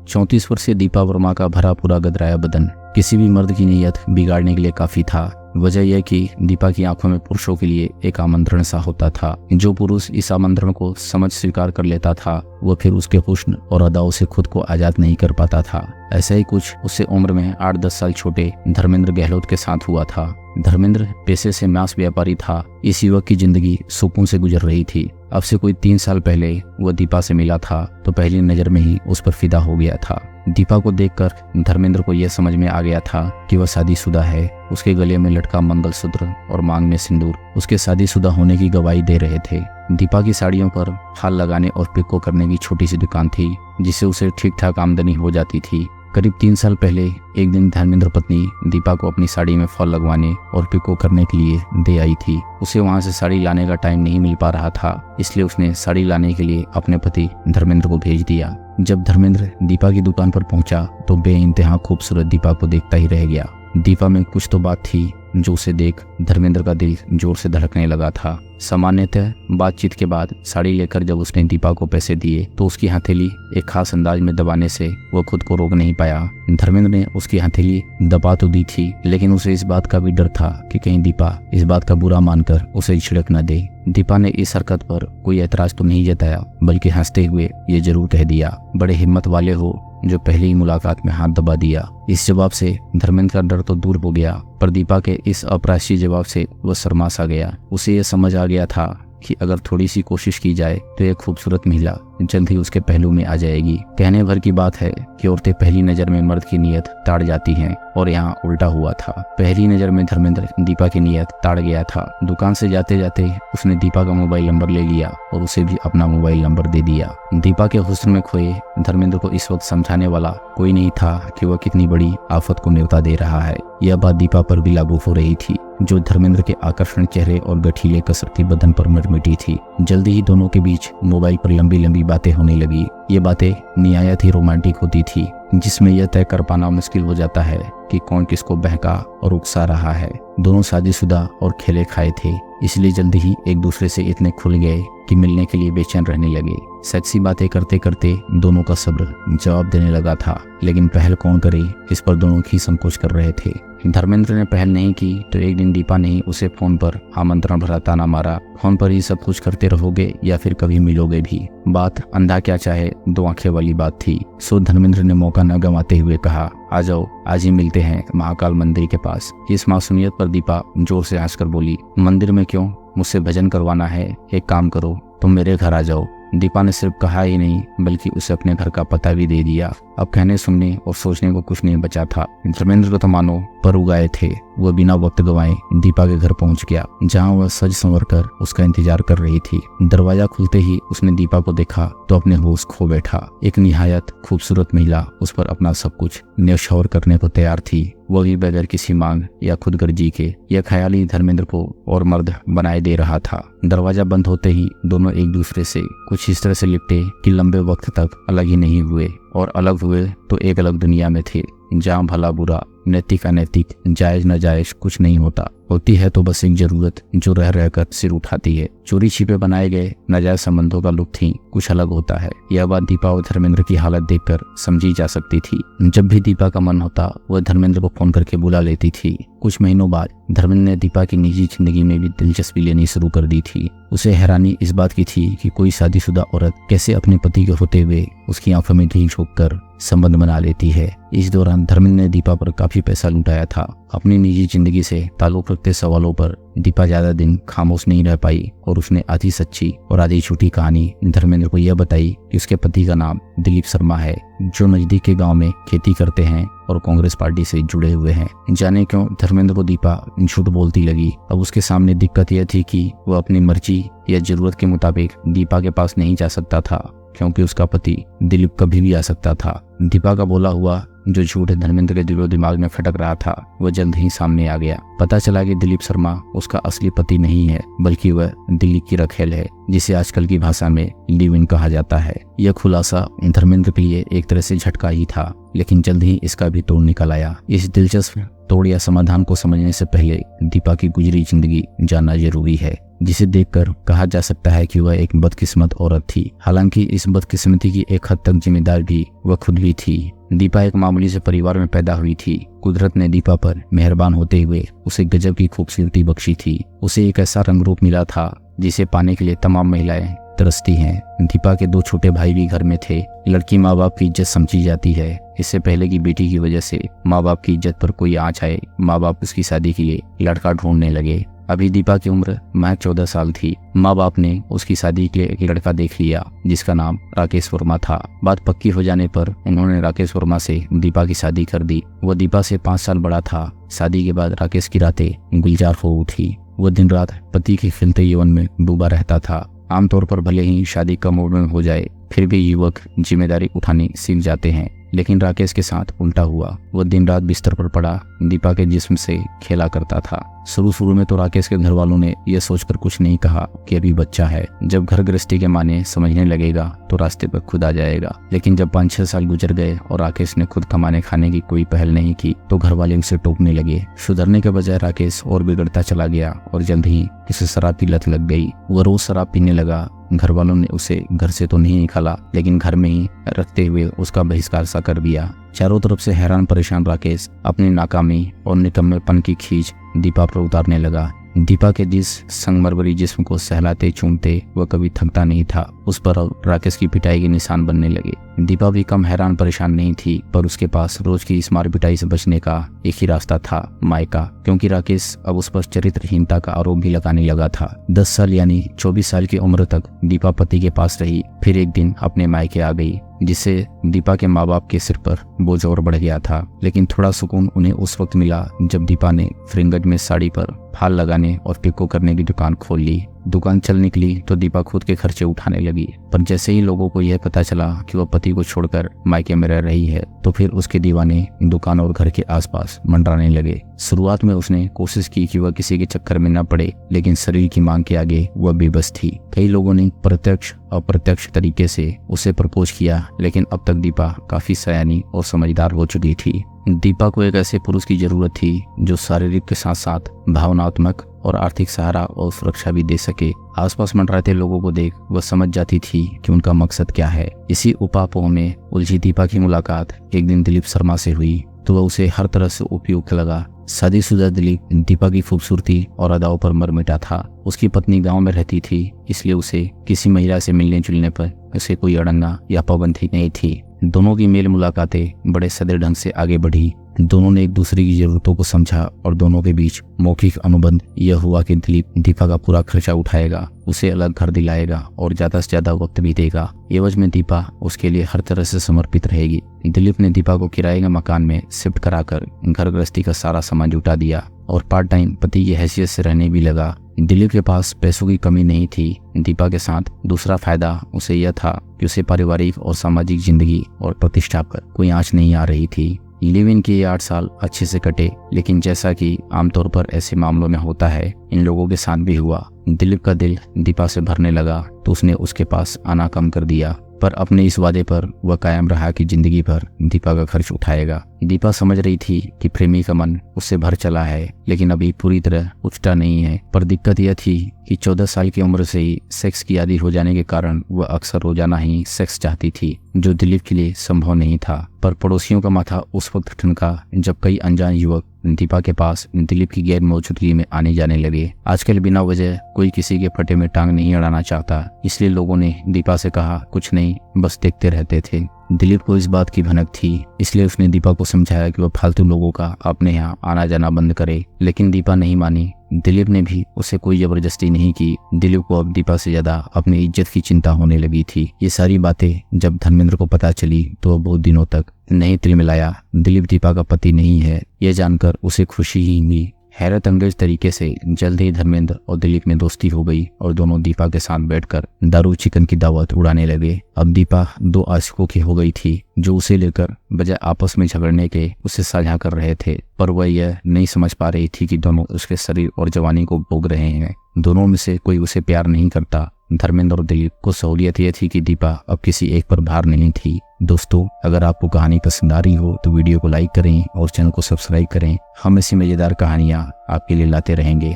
34 वर्षीय दीपा वर्मा का भरा पूरा गदराया बदन किसी भी मर्द की नीयत बिगाड़ने के लिए काफी था। वजह यह कि दीपा की आंखों में पुरुषों के लिए एक आमंत्रण सा होता था। जो पुरुष इस आमंत्रण को समझ स्वीकार कर लेता था वह फिर उसके हुस्न और अदाओं से खुद को आजाद नहीं कर पाता था। ऐसा ही कुछ उससे उम्र में 8-10 साल छोटे धर्मेंद्र गहलोत के साथ हुआ था। धर्मेंद्र पेशे से मांस व्यापारी था। इस युवक की जिंदगी सुकून से गुजर रही थी। अब से कोई 3 साल पहले वह दीपा से मिला था तो पहली नजर में ही उस पर फिदा हो गया था। दीपा को देखकर धर्मेंद्र को यह समझ में आ गया था कि वह शादीशुदा है। उसके गले में लटका मंगलसूत्र और मांग में सिंदूर उसके शादीशुदा होने की गवाही दे रहे थे। दीपा की साड़ियों पर फाल लगाने और पिको करने की छोटी सी दुकान थी जिससे उसे ठीक ठाक आमदनी हो जाती थी। करीब 3 साल पहले एक दिन धर्मेंद्र पत्नी दीपा को अपनी साड़ी में फॉल लगवाने और पिको करने के लिए दे आई थी। उसे वहां से साड़ी लाने का टाइम नहीं मिल पा रहा था, इसलिए उसने साड़ी लाने के लिए अपने पति धर्मेंद्र को भेज दिया। जब धर्मेंद्र दीपा की दुकान पर पहुंचा तो बेइंतहा खूबसूरत दीपा को देखता ही रह गया। दीपा में कुछ तो बात थी जो उसे देख धर्मेंद्र का दिल जोर से धड़कने लगा था। सामान्यतः बातचीत के बाद साड़ी लेकर जब उसने दीपा को पैसे दिए तो उसकी हथेली एक खास अंदाज में दबाने से वह खुद को रोक नहीं पाया। धर्मेंद्र ने उसकी हथेली दबा तो दी थी, लेकिन उसे इस बात का भी डर था कि कहीं दीपा इस बात का बुरा मानकर उसे छिड़क न दे। दीपा ने इस हरकत पर कोई ऐतराज तो नहीं जताया, बल्कि हंसते हुए ये जरूर कह दिया, बड़े हिम्मत वाले हो जो पहली ही मुलाकात में हाथ दबा दिया। इस जवाब से धर्मेंद्र का डर तो दूर हो गया, पर दीपा के इस अप्रासी जवाब से वह शर्मा सा गया। उसे यह समझ आ गया था कि अगर थोड़ी सी कोशिश की जाए तो एक खूबसूरत महिला जल्द ही उसके पहलू में आ जाएगी। कहने भर की बात है कि औरतें पहली नजर में मर्द की नीयत ताड़ जाती हैं, और यहाँ उल्टा हुआ था। पहली नजर में धर्मेंद्र दीपा की नीयत ताड़ गया था। दुकान से जाते जाते उसने दीपा का मोबाइल नंबर ले लिया और उसे भी अपना मोबाइल नंबर दे दिया। दीपा के हुस्न में खोए धर्मेंद्र को इस वक्त समझाने वाला कोई नहीं था कि वह कितनी बड़ी आफत को न्योता दे रहा है। यह बात दीपा पर भी लागू हो रही थी, जो धर्मेंद्र के आकर्षण चेहरे और गठीले कसरती बदन पर मिटी थी। जल्दी ही दोनों के बीच मोबाइल पर लंबी लंबी बातें होने लगी। ये बातें निहायत ही रोमांटिक होती थी, जिसमें यह तय कर पाना मुश्किल हो जाता है कि कौन किसको बहका और उकसा रहा है। दोनों शादीशुदा और खेले खाए थे, इसलिए जल्दी ही एक दूसरे से इतने खुल गए कि मिलने के लिए बेचैन रहने लगे। सेक्सी बातें करते करते दोनों का सब्र जवाब देने लगा था, लेकिन पहल कौन करे इस पर दोनों ही संकोच कर रहे थे। धर्मेंद्र ने पहल नहीं की तो एक दिन दीपा ने उसे फोन पर आमंत्रण भरा ताना मारा, फोन पर ही सब कुछ करते रहोगे या फिर कभी मिलोगे भी। बात अंधा क्या चाहे दो आंखें वाली बात थी। सो धर्मेंद्र ने मौका न गंवाते हुए कहा, आ जाओ आज ही मिलते हैं महाकाल मंदिर के पास। इस मासूमियत पर दीपा जोर से हंसकर बोली, मंदिर में क्यों, मुझसे भजन करवाना है। एक काम करो, तुम मेरे घर आ जाओ। दीपा ने सिर्फ कहा ही नहीं बल्कि उसे अपने घर का पता भी दे दिया। अब कहने सुनने और सोचने को कुछ नहीं बचा था। धर्मेंद्र को तो मानो पर उगाए थे। वह बिना वक्त गंवाए दीपा के घर पहुंच गया, जहां वह सज संवर कर उसका इंतजार कर रही थी। दरवाजा खुलते ही उसने दीपा को देखा तो अपने होश खो बैठा। एक निहायत खूबसूरत महिला उस पर अपना सब कुछ न्यौछावर करने को तैयार थी, वो भी बगैर किसी मांग या खुदगर्जी के। यह ख्याल ही धर्मेंद्र को और मर्द बनाए दे रहा था। दरवाजा बंद होते ही दोनों एक दूसरे से कुछ इस तरह से लिपटे कि लंबे वक्त तक अलग ही नहीं हुए, और अलग हुए तो एक अलग दुनिया में थे, जहाँ भला बुरा, नैतिक अनैतिक, जायज नाजायज कुछ नहीं होता। होती है तो बस एक जरूरत जो रह रहकर सिर उठाती है। चोरी छिपे बनाए गए नाजायज संबंधों का लुत्फ ही कुछ अलग होता है। यह बात दीपा और धर्मेंद्र की हालत देखकर समझी जा सकती थी। जब भी दीपा का मन होता वह धर्मेंद्र को फोन करके बुला लेती थी। कुछ महीनों बाद धर्मेंद्र ने दीपा की निजी जिंदगी में भी दिलचस्पी लेनी शुरू कर दी थी। उसे हैरानी इस बात की थी कि कोई शादीशुदा औरत कैसे अपने पति के होते हुए उसकी आंखों में ढील झोंक कर संबंध बना लेती है। इस दौरान धर्मेंद्र ने दीपा पर काफी पैसा लुटाया था। अपनी निजी जिंदगी से ताल्लुक रखते सवालों पर दीपा ज्यादा दिन खामोश नहीं रह पाई और उसने आधी सच्ची और आधी झूठी कहानी धर्मेंद्र को यह बताई कि उसके पति का नाम दिलीप शर्मा है, जो नजदीक के गांव में खेती करते हैं और कांग्रेस पार्टी से जुड़े हुए हैं। जाने क्यों धर्मेंद्र को दीपा झूठ बोलती लगी। अब उसके सामने दिक्कत यह थी कि वह अपनी मर्जी या जरूरत के मुताबिक दीपा के पास नहीं जा सकता था, क्योंकि उसका पति दिलीप कभी भी आ सकता था। दीपा का बोला हुआ जो झूठ धर्मेंद्र के दिलो दिमाग में खटक रहा था वह जल्द ही सामने आ गया। पता चला कि दिलीप शर्मा उसका असली पति नहीं है, बल्कि वह दिल्ली की रखेल है, जिसे आजकल की भाषा में लिव इन कहा जाता है। यह खुलासा धर्मेंद्र के लिए एक तरह से झटका ही था, लेकिन जल्द ही इसका भी तोड़ निकल आया। इस दिलचस्प तोड़ या समाधान को समझने से पहले दीपा की गुजरी जिंदगी जानना जरूरी है। जिसे देखकर कहा जा सकता है कि वह एक बदकिस्मत औरत थी। हालांकि इस बदकिस्मती की एक हद तक जिम्मेदार भी वह खुद भी थी। दीपा एक मामूली से परिवार में पैदा हुई थी। कुदरत ने दीपा पर मेहरबान होते हुए उसे गजब की खूबसूरती बख्शी थी। उसे एक ऐसा रंग रूप मिला था जिसे पाने के लिए तमाम महिलाएं तरसती हैं। दीपा के 2 छोटे भाई भी घर में थे। लड़की माँ बाप की इज्जत समझी जाती है। इससे पहले की बेटी की वजह से माँ बाप की इज्जत पर कोई आँच आए, माँ बाप उसकी शादी के लिए लड़का ढूंढने लगे। अभी दीपा की उम्र महज 14 साल थी। माँ बाप ने उसकी शादी के लिए एक लड़का देख लिया जिसका नाम राकेश वर्मा था। बात पक्की हो जाने पर उन्होंने राकेश वर्मा से दीपा की शादी कर दी। वह दीपा से 5 साल बड़ा था। शादी के बाद राकेश की रातें गुलजार हो उठी। वह दिन रात पति के खिलते यौवन में डूबा रहता था। आमतौर पर भले ही शादी कम उम्र में हो जाए, फिर भी युवक जिम्मेदारी उठानी सीख जाते हैं, लेकिन राकेश के साथ उल्टा हुआ। वह दिन रात बिस्तर पर पड़ा दीपा के जिस्म से खेला करता था। शुरू में तो राकेश के घर वालों ने यह सोचकर कुछ नहीं कहा कि अभी बच्चा है, जब घर गृहस्थी के माने समझने लगेगा तो रास्ते पर खुद आ जाएगा। लेकिन जब 5-6 साल गुजर गए और राकेश ने खुद कमाने खाने की कोई पहल नहीं की तो घर वाले उसे टोकने लगे। सुधरने के बजाय राकेश और बिगड़ता चला गया और जल्द ही उसे शराब की लत लग गई। वह रोज शराब पीने लगा। घर वालों ने उसे घर से तो नहीं निकाला, लेकिन घर में ही रखते हुए उसका बहिष्कार सा कर दिया। चारों तरफ से हैरान परेशान राकेश अपनी नाकामी और निकम्मेपन की खींच दीपा पर उतारने लगा। दीपा के जिस संगमरमरी जिस्म को सहलाते चूमते वह कभी थकता नहीं था, उस पर अब राकेश की पिटाई के निशान बनने लगे। दीपा भी कम हैरान परेशान नहीं थी, पर उसके पास रोज की इस मार पिटाई से बचने का एक ही रास्ता था, मायका। क्योंकि राकेश अब उस पर चरित्रहीनता का आरोप भी लगाने लगा था। 10 साल यानी 24 साल की उम्र तक दीपा पति के पास रही, फिर एक दिन अपने मायके आ गई, जिससे दीपा के माँ बाप के सिर पर बोझ और बढ़ गया था। लेकिन थोड़ा सुकून उन्हें उस वक्त मिला जब दीपा ने फ्रिंगट में साड़ी पर फाल लगाने और पिको करने की दुकान खोल ली। दुकान चल निकली तो दीपा खुद के खर्चे उठाने लगी, पर जैसे ही लोगों को यह पता चला कि वह पति को छोड़कर मायके में रह रही है तो फिर उसके दीवाने दुकान और घर के आसपास मंडराने लगे। शुरुआत में उसने कोशिश की कि वह किसी के चक्कर में न पड़े, लेकिन शरीर की मांग के आगे वह बेबस थी। कई लोगों ने प्रत्यक्ष अप्रत्यक्ष तरीके से उसे प्रपोज किया, लेकिन अब तक दीपा काफी सयानी और समझदार हो चुकी थी। दीपा को एक ऐसे पुरुष की जरूरत थी जो शारीरिक के साथ साथ भावनात्मक और आर्थिक सहारा और सुरक्षा भी दे सके। आसपास मंडराते लोगों को देख वह समझ जाती थी कि उनका मकसद क्या है। इसी उपापोह में उलझी दीपा की मुलाकात एक दिन दिलीप शर्मा से हुई तो वह उसे हर तरह से उपयुक्त लगा। शादीशुदा दिलीप दीपा की खूबसूरती और अदाओं पर मर मिटा था। उसकी पत्नी गांव में रहती थी, इसलिए उसे किसी महिला से मिलने जुलने पर उसे कोई अड़ंगा या पाबंदी नहीं थी। दोनों की मेल मुलाकातें बड़े सधे ढंग से आगे बढ़ी। दोनों ने एक दूसरे की जरूरतों को समझा और दोनों के बीच मौखिक अनुबंध यह हुआ कि दिलीप दीपा का पूरा खर्चा उठाएगा, उसे अलग घर दिलाएगा और ज्यादा से ज्यादा वक्त भी देगा। एवज में दीपा उसके लिए हर तरह से समर्पित रहेगी। दिलीप ने दीपा को किराए के मकान में शिफ्ट कराकर घर गृहस्थी का सारा सामान जुटा दिया और पार्ट टाइम पति की हैसियत से रहने भी लगा। दिलीप के पास पैसों की कमी नहीं थी। दीपा के साथ दूसरा फायदा उसे यह था कि उसे पारिवारिक और सामाजिक जिंदगी और प्रतिष्ठा पर कोई आंच नहीं आ रही थी। लिव इन के ये 8 साल अच्छे से कटे, लेकिन जैसा कि आमतौर पर ऐसे मामलों में होता है, इन लोगों के साथ भी हुआ। दिलीप का दिल दीपा से भरने लगा तो उसने उसके पास आना कम कर दिया, पर अपने इस वादे पर वह कायम रहा कि जिंदगी भर दीपा का खर्च उठाएगा। दीपा समझ रही थी कि प्रेमी का मन उससे भर चला है, लेकिन अभी पूरी तरह उचटा नहीं है। पर दिक्कत यह थी कि 14 साल की उम्र से ही सेक्स की आदी हो जाने के कारण वह अक्सर रोजाना ही सेक्स चाहती थी, जो दिलीप के लिए संभव नहीं था। पर पड़ोसियों का माथा उस वक्त ठनका जब कई अनजान युवक दीपा के पास दिलीप की गैर मौजूदगी में आने जाने लगे। आजकल बिना वजह कोई किसी के फटे में टांग नहीं अड़ाना चाहता, इसलिए लोगों ने दीपा से कहा कुछ नहीं, बस देखते रहते थे। दिलीप को इस बात की भनक थी, इसलिए उसने दीपा को समझाया कि वह फालतू लोगों का अपने यहाँ आना जाना बंद करे, लेकिन दीपा नहीं मानी। दिलीप ने भी उसे कोई जबरदस्ती नहीं की। दिलीप को अब दीपा से ज्यादा अपनी इज्जत की चिंता होने लगी थी। ये सारी बातें जब धर्मेंद्र को पता चली तो वह बहुत दिनों तक नहीं तिलमिलाया। दिलीप दीपा का पति नहीं है, यह जानकर उसे खुशी ही हुई। हैरत अंगेज तरीके से जल्द ही धर्मेंद्र और दिलीप में दोस्ती हो गई और दोनों दीपा के साथ बैठकर दारू चिकन की दावत उड़ाने लगे। अब दीपा 2 आशिकों की हो गई थी, जो उसे लेकर बजाय आपस में झगड़ने के उसे साझा कर रहे थे, पर वह यह नहीं समझ पा रही थी कि दोनों उसके शरीर और जवानी को भोग रहे हैं। दोनों में से कोई उसे प्यार नहीं करता। धर्मेंद्र और दिलीप को सहूलियत यह थी कि दीपा अब किसी एक पर भार नहीं थी। दोस्तों, अगर आपको कहानी पसंद आ रही हो तो वीडियो को लाइक करें और चैनल को सब्सक्राइब करें। हम ऐसी मजेदार कहानियां आपके लिए लाते रहेंगे।